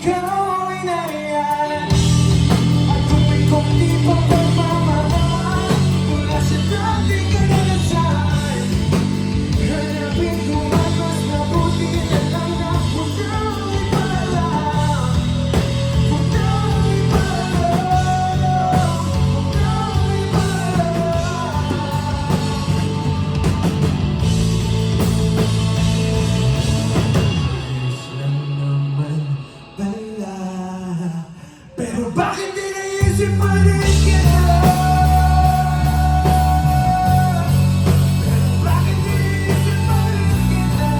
ikaw ay nariyan. At kung may kunti pang pagmamahal mula sa dating kadalasan, hanapin ko at mas mabuti na lang na huwag nang ipaalam. Huwag nang ipaalam. Huwag nang ipaalam. Ayos lang naman pala, pero bakit di naisip pa rin kita? Pero bakit di naisip pa rin kita?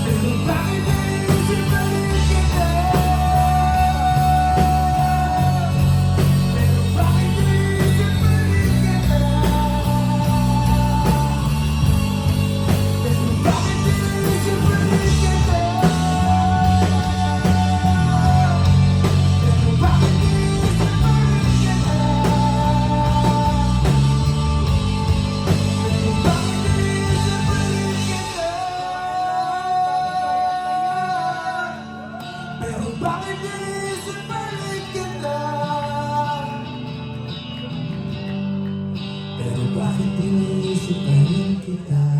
Pero bakit di naisip pa rin kita? Pero bakit di naisip pa rin kita? Pero bakit di naisip pa rin kita? Pero bakit di naisip pa rin kita? Pero bakit di naisip pa rin kita? Pero bakit iniisip pa rin kita? Pero bakit iniisip pa rin kita?